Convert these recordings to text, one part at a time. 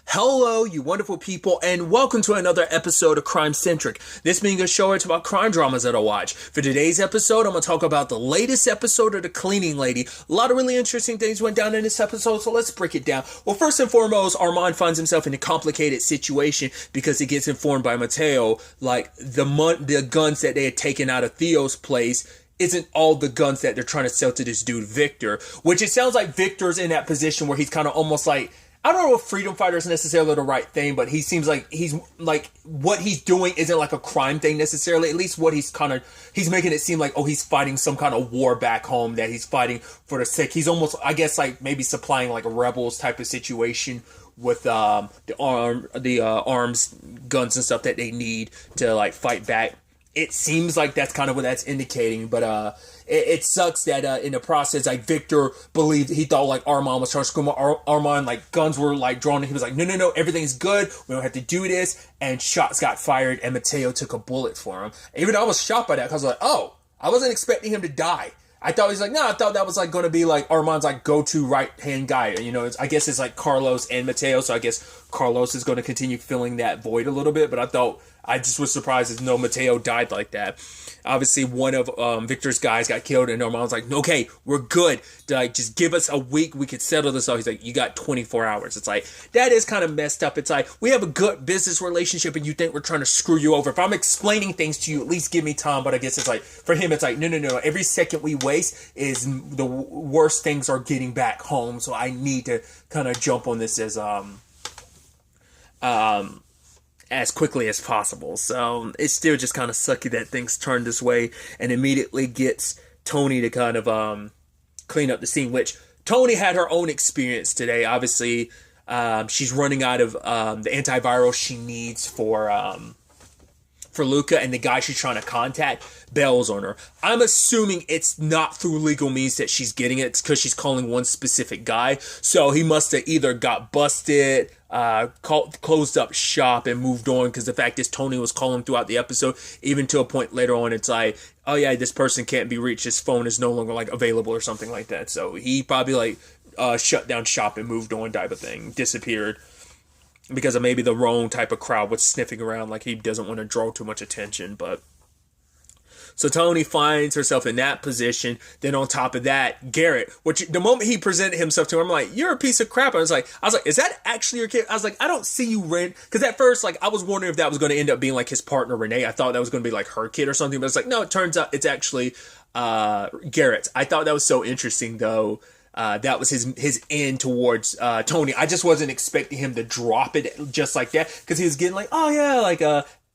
Hello, you wonderful people, and welcome to another episode of Crime Centric. This being a show, it's about crime dramas that I watch. For today's episode, I'm going to talk about the latest episode of The Cleaning Lady. A lot of really interesting things went down in this episode, so let's break it down. Well, first and foremost, Armand finds himself in a complicated situation because he gets informed by Mateo, like, the guns that they had taken out of Theo's place isn't all the guns that they're trying to sell to this dude, Victor. Which it sounds like Victor's in that position where he's kind of almost like, I don't know if freedom fighter is necessarily the right thing, but he seems like he's like, what he's doing isn't like a crime thing necessarily. At least what he's making it seem like, oh, he's fighting some kind of war back home, that he's fighting for the sake. He's almost, I guess, like maybe supplying like a rebels type of situation with the arms, guns and stuff that they need to like fight back. It seems like that's kind of what that's indicating, but it sucks that in the process, like Victor believed, he thought like Armand was trying to screw Armand, like guns were like drawn, and he was like, no, everything's good, we don't have to do this, and shots got fired, and Mateo took a bullet for him. Even though I was shocked by that, because I was like, oh, I wasn't expecting him to die. I thought he's like, no, I thought that was like going to be like Armand's like go-to right-hand guy. You know, I guess it's like Carlos and Mateo, so I guess Carlos is going to continue filling that void a little bit, but I just was surprised as no Mateo died like that. Obviously, one of Victor's guys got killed, and Armand's like, okay, we're good. Like, just give us a week, we could settle this out. He's like, you got 24 hours. It's like, that is kind of messed up. It's like, we have a good business relationship, and you think we're trying to screw you over. If I'm explaining things to you, at least give me time. But I guess it's like, for him, it's like, no. Every second we waste is the worst things are getting back home. So I need to kind of jump on this as quickly as possible. So it's still just kind of sucky that things turn this way, and immediately gets Thony to kind of clean up the scene, which Thony had her own experience today. Obviously, she's running out of the antiviral she needs for Luca, and the guy she's trying to contact bails on her. I'm assuming it's not through legal means that she's getting it. It's because she's calling one specific guy. So he must have either got busted, closed up shop, and moved on, because the fact is Thony was calling throughout the episode, even to a point later on it's like, oh yeah, this person can't be reached, his phone is no longer like available or something like that. So he probably like shut down shop and moved on type of thing, disappeared, because of maybe the wrong type of crowd was sniffing around, like he doesn't want to draw too much attention. But so Thony finds herself in that position. Then on top of that, Garrett, which the moment he presented himself to her, I'm like, you're a piece of crap. I was like, is that actually your kid? I was like, I don't see you, Ren. Because at first, like, I was wondering if that was going to end up being like his partner, Renee. I thought that was going to be like her kid or something. But it's like, no, it turns out it's actually Garrett. I thought that was so interesting, though. That was his end towards Thony. I just wasn't expecting him to drop it just like that, because he was getting like, oh yeah, like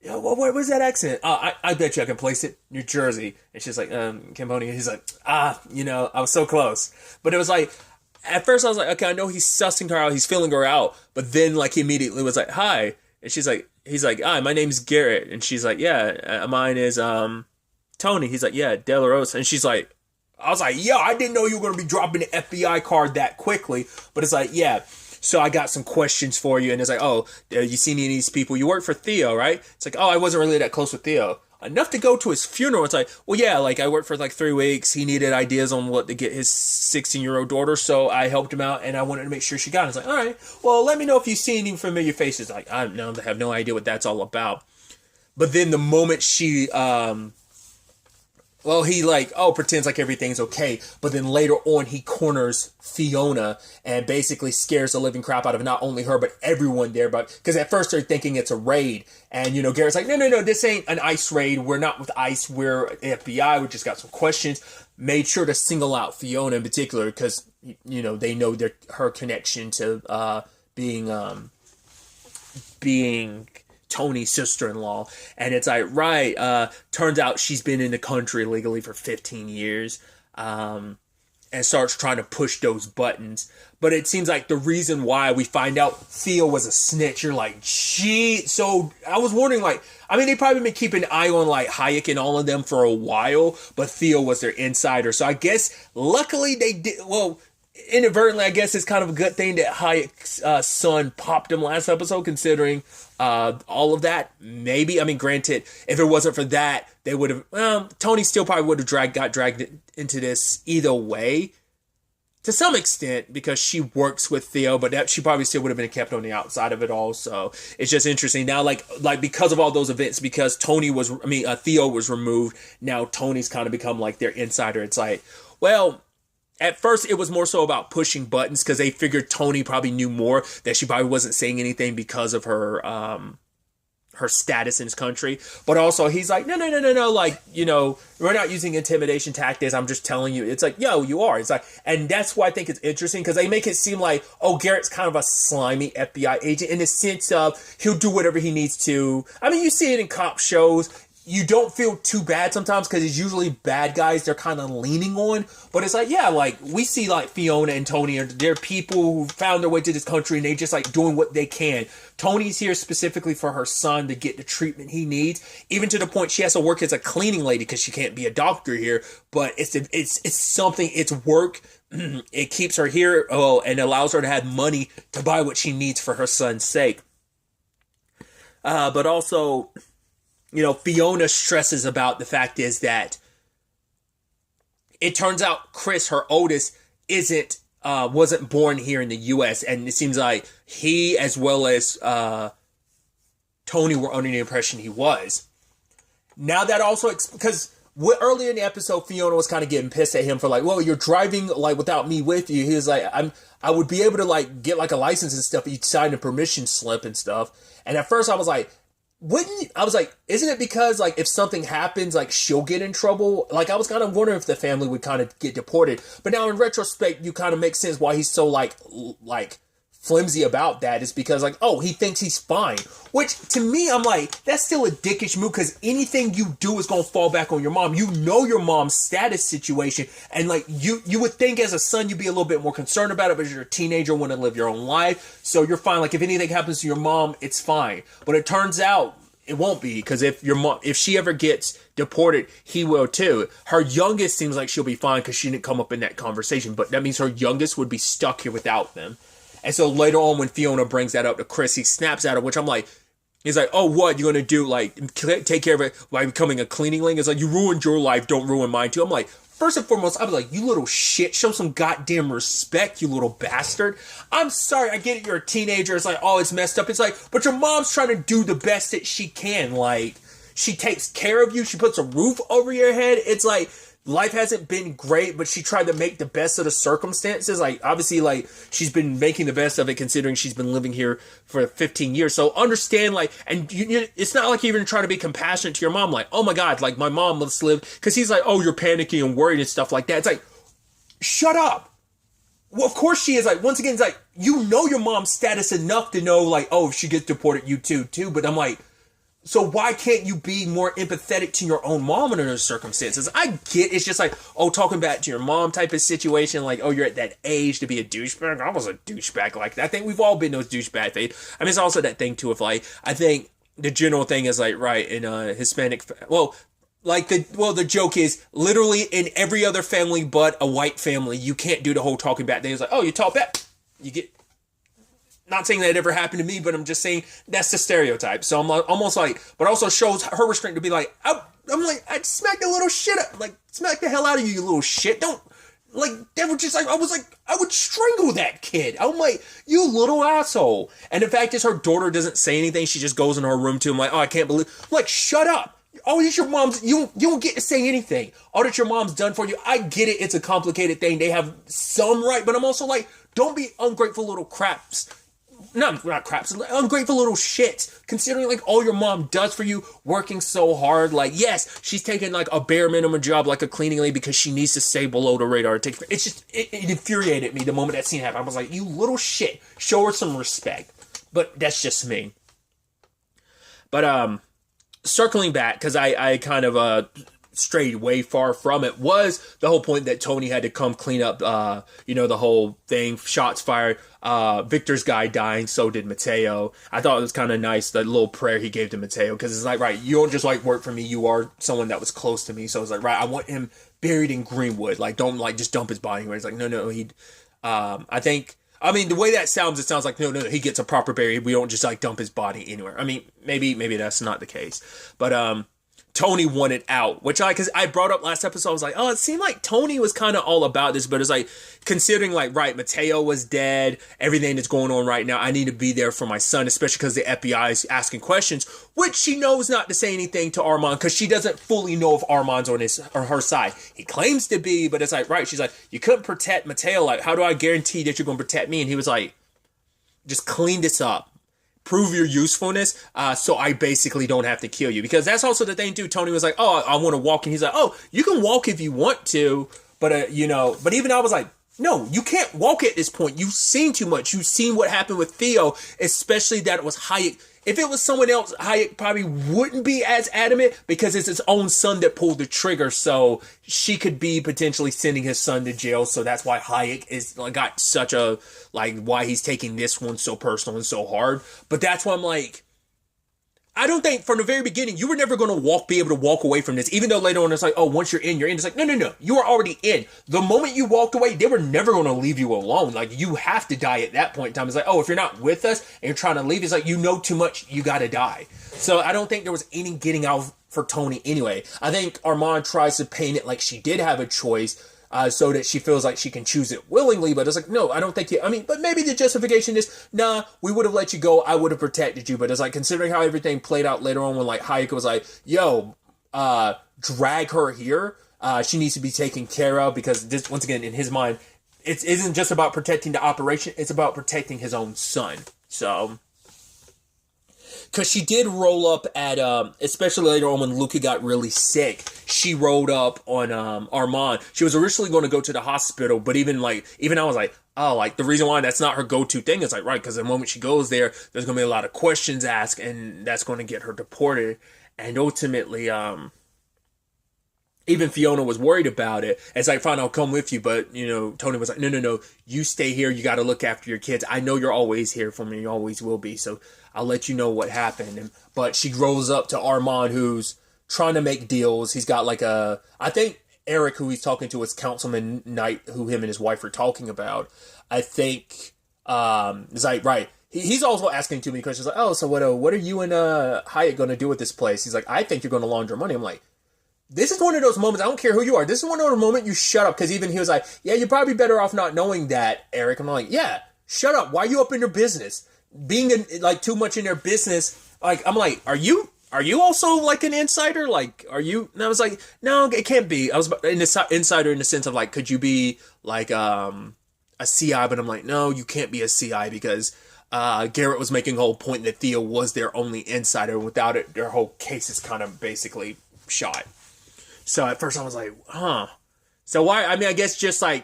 what was that accent? I bet you I can place it, New Jersey. And she's like, Cambodia. He's like, I was so close. But it was like, at first I was like, okay, I know he's sussing her out, he's feeling her out, but then like he immediately was like, hi, and he's like, hi, my name's Garrett, and she's like, yeah, mine is Thony. He's like, yeah, De La Rosa, and she's like, I was like, yo, I didn't know you were going to be dropping the FBI card that quickly. But it's like, yeah, so I got some questions for you. And it's like, oh, you seen any of these people? You work for Theo, right? It's like, oh, I wasn't really that close with Theo. Enough to go to his funeral. It's like, well, yeah, like I worked for like 3 weeks. He needed ideas on what to get his 16-year-old daughter. So I helped him out, and I wanted to make sure she got it. It's like, all right, well, let me know if you see any familiar faces. Like, I have no idea what that's all about. But then the moment she, he pretends like everything's okay, but then later on he corners Fiona and basically scares the living crap out of not only her but everyone there. But because at first they're thinking it's a raid, and Garrett's like, no, this ain't an ICE raid. We're not with ICE. We're FBI. We just got some questions. Made sure to single out Fiona in particular because they know her connection to being Thony's sister-in-law. And it's like, right, turns out she's been in the country illegally for 15 years, and starts trying to push those buttons. But it seems like the reason why we find out Theo was a snitch, you're like, gee. So I was wondering, like, I mean, they probably been keeping an eye on like Hayek and all of them for a while, but Theo was their insider. So I guess luckily they did, inadvertently, I guess it's kind of a good thing that Hayek's son popped him last episode, considering all of that. Maybe, I mean, granted, if it wasn't for that, they would have, Thony still probably would have got dragged into this either way. to some extent, because she works with Theo, but that she probably still would have been kept on the outside of it all. So it's just interesting now, like because of all those events, because Theo was removed. Now Tony's kind of become like their insider. It's like, well, at first it was more so about pushing buttons because they figured Thony probably knew more, that she probably wasn't saying anything because of her status in his country. But also he's like, no, like, we're not using intimidation tactics. I'm just telling you. It's like, yo, you are. It's like, and that's why I think it's interesting, because they make it seem like, oh, Garrett's kind of a slimy FBI agent in the sense of he'll do whatever he needs to. I mean, you see it in cop shows. You don't feel too bad sometimes because it's usually bad guys they're kind of leaning on. But it's like, yeah, like we see like Fiona and Thony, they're people who found their way to this country and they just like doing what they can. Tony's here specifically for her son to get the treatment he needs, even to the point she has to work as a cleaning lady because she can't be a doctor here. But it's something, it's work. It keeps her here, and allows her to have money to buy what she needs for her son's sake. But also, Fiona stresses about the fact is that it turns out Chris, her oldest, wasn't born here in the U.S. And it seems like he, as well as Thony, were under the impression he was. Now that also, because earlier in the episode, Fiona was kind of getting pissed at him for like, well, you're driving like without me with you. He was like, I would be able to like get like a license and stuff. You'd sign a permission slip and stuff. And at first I was like, isn't it because like if something happens, like she'll get in trouble? Like I was kind of wondering if the family would kind of get deported. But now in retrospect, you kind of make sense why he's so like flimsy about that. Is because like, oh, he thinks he's fine. Which to me, I'm like, that's still a dickish move, because anything you do is going to fall back on your mom. You know your mom's status situation, and like you would think as a son you'd be a little bit more concerned about it, but you're a teenager, want to live your own life, so you're fine. Like if anything happens to your mom, it's fine. But it turns out it won't be, because if she ever gets deported, he will too. Her youngest seems like she'll be fine because she didn't come up in that conversation, but that means her youngest would be stuck here without them. And so later on, when Fiona brings that up to Chris, he snaps at her, which I'm like, he's like, oh, what, you're going to do, like, take care of it by becoming a cleaning lady? It's like, you ruined your life, don't ruin mine too. I'm like, first and foremost, I was like, you little shit, show some goddamn respect, you little bastard. I'm sorry, I get it, you're a teenager, it's like, oh, it's messed up. It's like, but your mom's trying to do the best that she can. Like, she takes care of you, she puts a roof over your head. It's like, life hasn't been great, but she tried to make the best of the circumstances. Like, obviously, like, she's been making the best of it considering she's been living here for 15 years. So understand, like, and it's not like you're even trying to be compassionate to your mom. Like, oh my God, like, my mom must live, because he's like, oh, you're panicking and worried and stuff like that. It's like, shut up. Well, of course she is. Like, once again, it's like, you know your mom's status enough to know, like, oh, if she gets deported, you too. But I'm like, so why can't you be more empathetic to your own mom under those circumstances? I get it's just like, oh, talking back to your mom type of situation, like, oh, you're at that age to be a douchebag. I was a douchebag like that. I think we've all been those douchebag things. I mean, it's also that thing too of like, I think the general thing is like, right, in Hispanic, the joke is literally in every other family but a white family, you can't do the whole talking back thing. It's like, oh, you talk back, you get. Not saying that it ever happened to me, but I'm just saying that's the stereotype. So I'm like, almost like, but also shows her restraint to be like, I'm like, I'd smack the little shit up, like, smack the hell out of you, you little shit. Don't, like, they were just like, I was like, I would strangle that kid. I'm like, you little asshole. And the fact is, her daughter doesn't say anything. She just goes in her room too. I'm like, oh, I can't believe, I'm like, shut up. Oh, it's your mom's, you don't get to say anything. All that your mom's done for you, I get it, it's a complicated thing. They have some right, but I'm also like, don't be ungrateful little craps. No, not craps, ungrateful little shit. Considering like all your mom does for you, working so hard. Like, yes, she's taking like a bare minimum job like a cleaning lady because she needs to stay below the radar. It's just, it infuriated me the moment that scene happened. I was like, you little shit, show her some respect. But that's just me. But circling back, because I kind of strayed way far from it, was the whole point that Thony had to come clean up, the whole thing, shots fired, Victor's guy dying, so did Mateo. I thought it was kind of nice, the little prayer he gave to Mateo, because it's like, right, you don't just like work for me, you are someone that was close to me, so it's like, right, I want him buried in Greenwood, like, don't like just dump his body anywhere. It's like, no, I mean, the way that sounds, it sounds like, no, he gets a proper burial, we don't just like dump his body anywhere. I mean, maybe that's not the case, but Thony wanted out, which because I brought up last episode, I was like, oh, it seemed like Thony was kind of all about this, but it's like, considering like, right, Mateo was dead, everything that's going on right now, I need to be there for my son, especially because the FBI is asking questions, which she knows not to say anything to Armand, because she doesn't fully know if Armand's on his or her side. He claims to be, but it's like, right, she's like, you couldn't protect Mateo, like, how do I guarantee that you're going to protect me? And he was like, just clean this up. Prove your usefulness, so I basically don't have to kill you. Because that's also the thing too. Thony was like, oh, I want to walk. And he's like, oh, you can walk if you want to. But, but even I was like, no, you can't walk at this point. You've seen too much. You've seen what happened with Theo, especially that it was Hayek. If it was someone else, Hayek probably wouldn't be as adamant because it's his own son that pulled the trigger. So she could be potentially sending his son to jail. So that's why Hayek is got such a, why he's taking this one so personal and so hard. But that's why I'm like, I don't think from the very beginning, you were never going to be able to walk away from this. Even though later on it's like, oh, once you're in, you're in. It's like, no. You are already in. The moment you walked away, they were never going to leave you alone. Like, you have to die at that point in time. It's like, oh, if you're not with us and you're trying to leave, it's like, you know too much, you got to die. So I don't think there was any getting out for Thony anyway. I think Armand tries to paint it like she did have a choice, so that she feels like she can choose it willingly, but it's like, no, I don't think but maybe the justification is, nah, we would have let you go, I would have protected you, but it's like, considering how everything played out later on when, like, Hayek was like, yo, drag her here, she needs to be taken care of, because this, once again, in his mind, it isn't just about protecting the operation, it's about protecting his own son, so... Because she did roll up at, especially later on when Luca got really sick, she rolled up on Armand. She was originally going to go to the hospital, but even I was like, oh, like, the reason why that's not her go-to thing is like, right, because the moment she goes there, there's going to be a lot of questions asked, and that's going to get her deported. And ultimately, even Fiona was worried about it. It's like, fine, I'll come with you. But, Thony was like, no, you stay here. You got to look after your kids. I know you're always here for me. You always will be. So I'll let you know what happened. But she rolls up to Armand, who's trying to make deals. He's got I think Eric, who he's talking to, is Councilman Knight, who him and his wife are talking about. I think, it's like, right. He's also asking too many questions. Like, oh, so what are you and Hayek going to do with this place? He's like, I think you're going to launder money. I'm like, this is one of those moments, I don't care who you are, this is one of those moments you shut up, because even he was like, yeah, you're probably better off not knowing that, Eric. I'm like, yeah, shut up, why are you up in their business? Being, too much in their business, I'm like, are you also, like, an insider? Like, are you, and I was like, no, it can't be. I was insider in the sense of, like, could you be, like, a CI, but I'm like, no, you can't be a CI, because Garrett was making a whole point that Theo was their only insider, without it, their whole case is kind of basically shot. So at first I was like, huh. So why? I mean, I guess just it's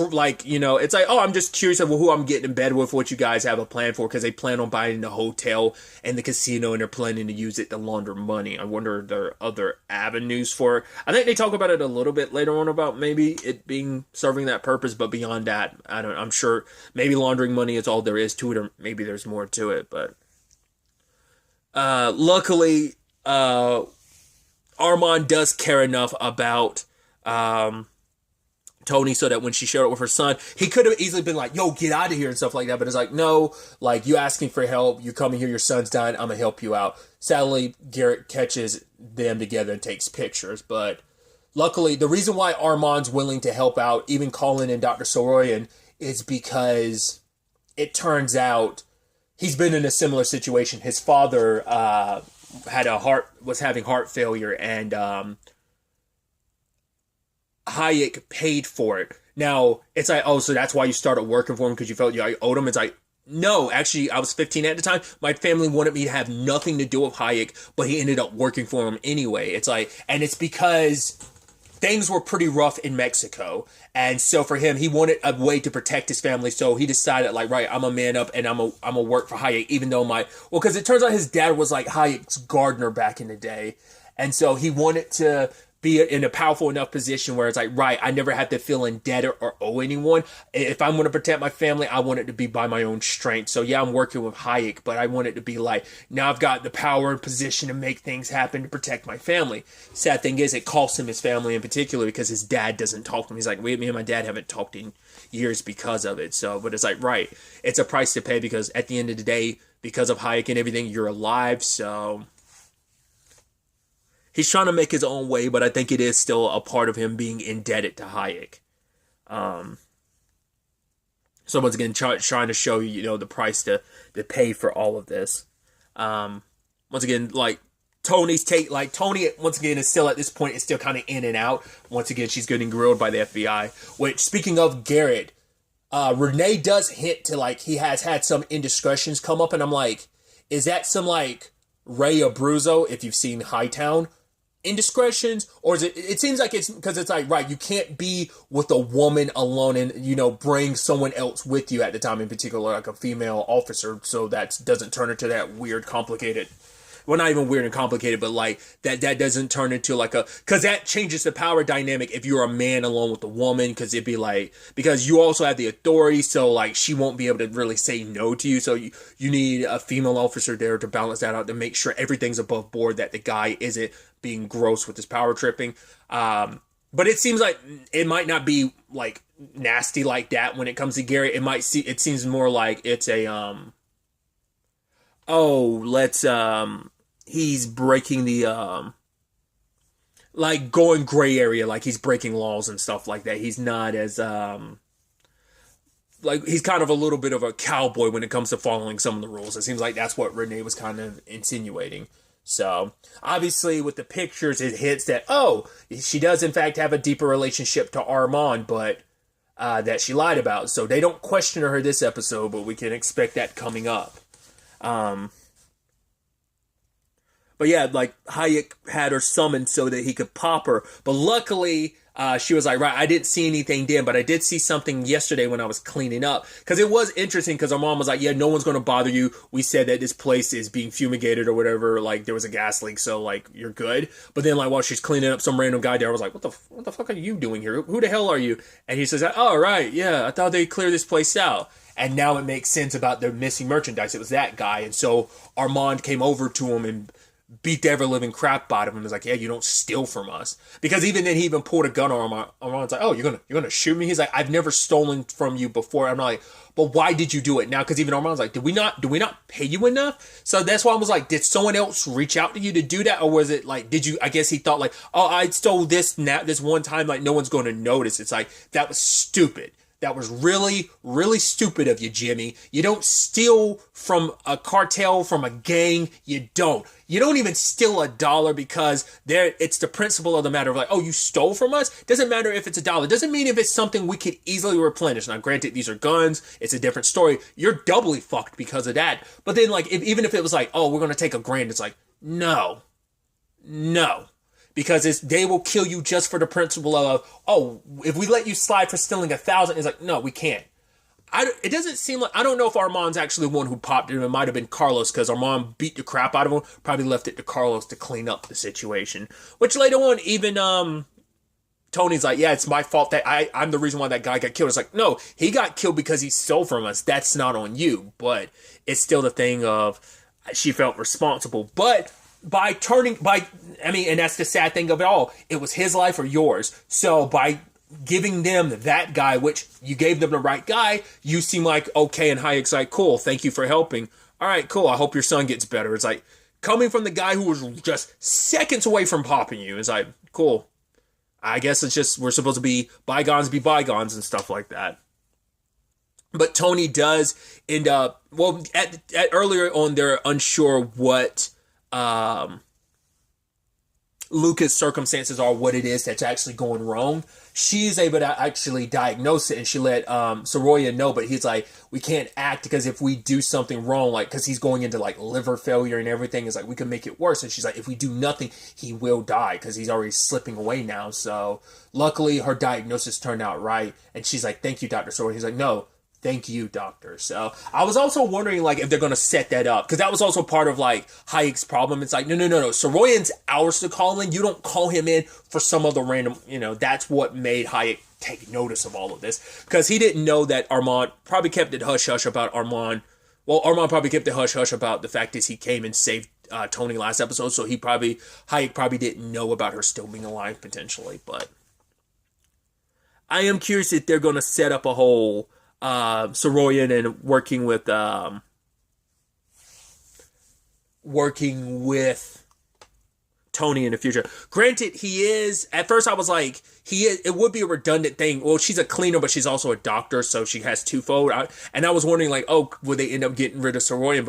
like, oh, I'm just curious of who I'm getting in bed with, what you guys have a plan for, because they plan on buying the hotel and the casino, and they're planning to use it to launder money. I wonder if there are other avenues for it. I think they talk about it a little bit later on about maybe it being serving that purpose, but beyond that, I'm sure maybe laundering money is all there is to it, or maybe there's more to it, but luckily, Armand does care enough about Thony so that when she showed up with her son, he could have easily been like, yo, get out of here and stuff like that. But it's like, no, like, you asking for help, you coming here, your son's dying, I'm going to help you out. Sadly, Garrett catches them together and takes pictures. But luckily, the reason why Armand's willing to help out, even Colin and Dr. Soroyan, is because it turns out he's been in a similar situation. His father, was having heart failure, and Hayek paid for it. Now, it's like, oh, so that's why you started working for him, because you felt you owed him. It's like, no, actually, I was 15 at the time. My family wanted me to have nothing to do with Hayek, but he ended up working for him anyway. It's like, and it's because things were pretty rough in Mexico. And so for him, he wanted a way to protect his family. So he decided, like, right, I'm a man up and I'm a work for Hayek, even though because it turns out his dad was like Hayek's gardener back in the day. And so he wanted to be in a powerful enough position where it's like, right, I never have to feel in debt or owe anyone. If I'm going to protect my family, I want it to be by my own strength. So yeah, I'm working with Hayek, but I want it to be like, now I've got the power and position to make things happen to protect my family. Sad thing is, it cost him his family in particular, because his dad doesn't talk to him. He's like, me and my dad haven't talked in years because of it. So, but it's like, right, it's a price to pay, because at the end of the day, because of Hayek and everything, you're alive. So he's trying to make his own way, but I think it is still a part of him being indebted to Hayek. So once again, trying to show you, the price to pay for all of this. Once again, like Tony, once again, is still at this point, is still kind of in and out. Once again, she's getting grilled by the FBI. Which, speaking of Garrett, Renee does hint to, like, he has had some indiscretions come up, and I'm like, is that some, like, Ray Abruzzo, if you've seen Hightown, indiscretions? Or is it seems like it's, because it's like, right, you can't be with a woman alone and, bring someone else with you at the time, in particular, like a female officer, so that doesn't turn into that weird, complicated, well, not even weird and complicated, but like that doesn't turn into like because that changes the power dynamic if you're a man alone with a woman, because it'd be like, because you also have the authority, so like she won't be able to really say no to you, so you need a female officer there to balance that out, to make sure everything's above board, that the guy isn't being gross with his power tripping. But it seems like it might not be like nasty like that when it comes to Gary. It seems more like it's a he's breaking the like going gray area, like he's breaking laws and stuff like that. He's not as like, he's kind of a little bit of a cowboy when it comes to following some of the rules. It seems like that's what Renee was kind of insinuating. So obviously with the pictures, it hits that, she does in fact have a deeper relationship to Armand, but that she lied about. So they don't question her this episode, but we can expect that coming up. But yeah, like Hayek had her summoned so that he could pop her. But luckily, she was like, right, I didn't see anything then, but I did see something yesterday when I was cleaning up. Because it was interesting, because our mom was like, yeah, no one's going to bother you. We said that this place is being fumigated or whatever. Like, there was a gas leak, so, like, you're good. But then, like, while she's cleaning up, some random guy there was like, what the fuck are you doing here? Who the hell are you? And he says, oh, right, yeah, I thought they'd clear this place out. And now it makes sense about their missing merchandise. It was that guy. And so Armand came over to him and beat the ever-living crap out of him. He was like, yeah, you don't steal from us. Because even then, he even pulled a gun on Armand. Armand's like, oh, you're gonna shoot me? He's like, I've never stolen from you before. I'm like, but why did you do it now? Because even Armand's like, do we not pay you enough? So that's why I was like, did someone else reach out to you to do that? Or was it like, I guess he thought like, oh, I stole this one time, like no one's going to notice. It's like, that was stupid. That was really, really stupid of you, Jimmy. You don't steal from a cartel, from a gang. You don't. You don't even steal $1 because it's the principle of the matter of like, oh, you stole from us? Doesn't matter if it's $1. Doesn't mean if it's something we could easily replenish. Now, granted, these are guns. It's a different story. You're doubly fucked because of that. But then, like, even if it was like, oh, we're going to take $1,000, it's like, no. Because they will kill you just for the principle of, oh, if we let you slide for stealing 1,000, it's like, no, we can't. It doesn't seem like, I don't know if Armand's actually the one who popped it. It might have been Carlos, because Armand beat the crap out of him. Probably left it to Carlos to clean up the situation. Which later on, even Tony's like, yeah, it's my fault that I'm the reason why that guy got killed. It's like, no, he got killed because he stole from us. That's not on you. But it's still the thing of, she felt responsible. But and that's the sad thing of it all. It was his life or yours. So by giving them that guy, which you gave them the right guy, you seem like okay, and Hayek's like, cool, thank you for helping. All right, cool, I hope your son gets better. It's like, coming from the guy who was just seconds away from popping you, it's like, cool. I guess it's just, we're supposed to be bygones and stuff like that. But Thony does end up, well, at earlier on, they're unsure what Luca's circumstances are, what it is that's actually going wrong. She's able to actually diagnose it, and she let Soroya know, but he's like, we can't act, because if we do something wrong, like, because he's going into like liver failure and everything, is like, we can make it worse. And she's like, if we do nothing, he will die, because he's already slipping away now. So luckily her diagnosis turned out right, and she's like, thank you, Dr. Soroya. He's like, no, thank you, doctor. So I was also wondering, like, if they're going to set that up, because that was also part of, like, Hayek's problem. It's like, no. Soroyan's ours to call in. You don't call him in for some other random, that's what made Hayek take notice of all of this, because he didn't know that Armand probably kept it hush-hush about Armand. Well, Armand probably kept it hush-hush about the fact that he came and saved Thony last episode, so Hayek probably didn't know about her still being alive, potentially. But I am curious if they're going to set up a whole Soroyan and working with Thony in the future. Granted, he is, at first I was like, it would be a redundant thing. Well, she's a cleaner, but she's also a doctor, so she has twofold. And I was wondering, like, oh, would they end up getting rid of Soroyan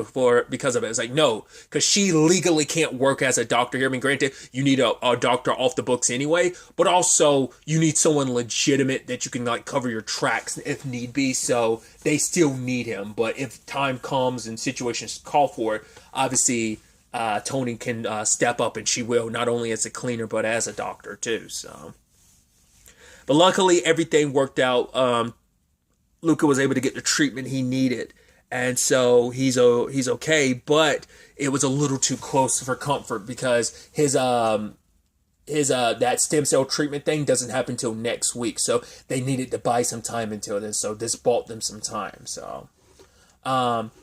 because of it? It's like, no, because she legally can't work as a doctor here. I mean, granted, you need a doctor off the books anyway, but also you need someone legitimate that you can, like, cover your tracks if need be, so they still need him. But if time comes and situations call for it, obviously Thony can step up, and she will, not only as a cleaner, but as a doctor, too, so... But luckily, everything worked out. Luca was able to get the treatment he needed, and so he's okay. But it was a little too close for comfort because his that stem cell treatment thing doesn't happen until next week. So they needed to buy some time until then. So this bought them some time. So.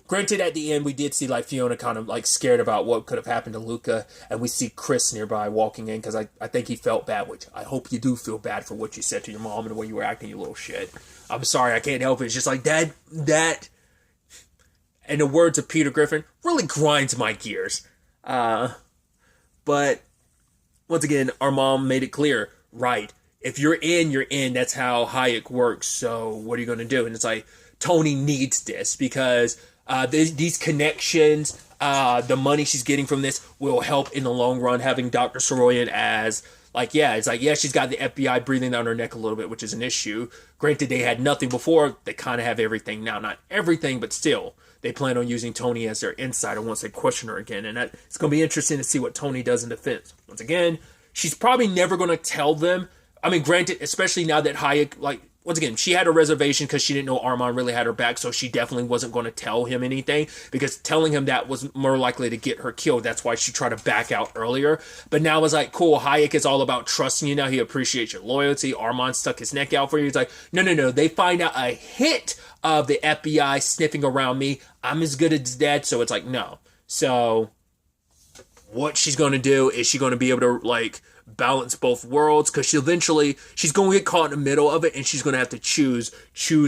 Granted, at the end, we did see, like, Fiona kind of, like, scared about what could have happened to Luca, and we see Chris nearby walking in, because I think he felt bad, which I hope you do feel bad for what you said to your mom and the way you were acting, you little shit. I'm sorry, I can't help it. It's just like, that, in the words of Peter Griffin, really grinds my gears. But, once again, our mom made it clear, right, if you're in, that's how Hayek works, so what are you going to do? And it's like, Thony needs this because these connections, the money she's getting from this will help in the long run. Having Dr. Soroyan as, like, yeah, it's like, yeah, she's got the FBI breathing down her neck a little bit, which is an issue. Granted, they had nothing before. They kind of have everything now. Not everything, but still. They plan on using Thony as their insider once they question her again. And it's going to be interesting to see what Thony does in defense. Once again, she's probably never going to tell them. I mean, granted, especially now that Hayek, like, once again, she had a reservation because she didn't know Armand really had her back, so she definitely wasn't going to tell him anything, because telling him that was more likely to get her killed. That's why she tried to back out earlier. But now it's like, cool, Hayek is all about trusting you now. He appreciates your loyalty. Armand stuck his neck out for you. He's like, no. They find out a hit of the FBI sniffing around me. I'm as good as dead, so it's like, no. So what she's going to do is she's going to be able to, like, balance both worlds, because she's going to get caught in the middle of it, and she's going to have to choose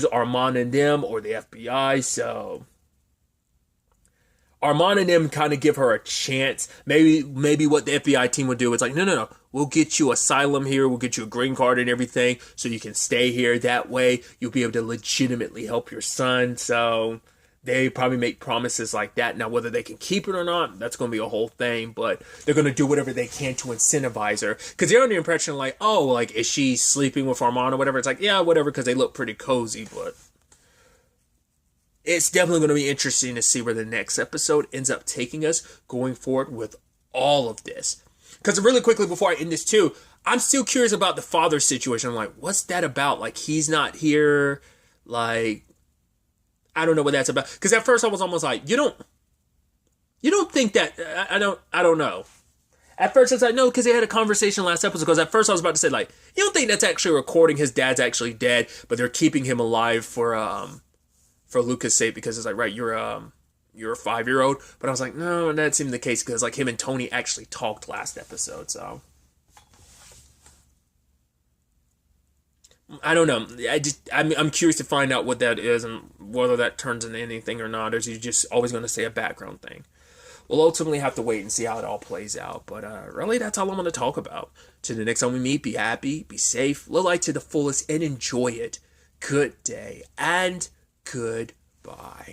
Armand and them or the FBI. So Armand and them kind of give her a chance. Maybe what the FBI team would do is like, no, we'll get you asylum here, we'll get you a green card and everything, so you can stay here. That way you'll be able to legitimately help your son. So they probably make promises like that. Now, whether they can keep it or not, that's going to be a whole thing. But they're going to do whatever they can to incentivize her. Because they're under the impression, like, oh, like, is she sleeping with Armand or whatever? It's like, yeah, whatever, because they look pretty cozy. But it's definitely going to be interesting to see where the next episode ends up taking us going forward with all of this. Because really quickly, before I end this too, I'm still curious about the father situation. I'm like, what's that about? Like, he's not here. Like, I don't know what that's about. Because at first I was almost like, you don't think that, I don't know. At first I was like, no, because they had a conversation last episode. Because at first I was about to say, like, you don't think that's actually recording his dad's actually dead, but they're keeping him alive for Luca's sake, because it's like, right, you're a 5-year-old. But I was like, no, that seemed the case, because like him and Thony actually talked last episode, so I don't know. I'm curious to find out what that is and whether that turns into anything or not, or is he just always going to say a background thing? We'll ultimately have to wait and see how it all plays out. But really, that's all I'm going to talk about. Till the next time we meet, be happy, be safe, live life to the fullest, and enjoy it. Good day and goodbye.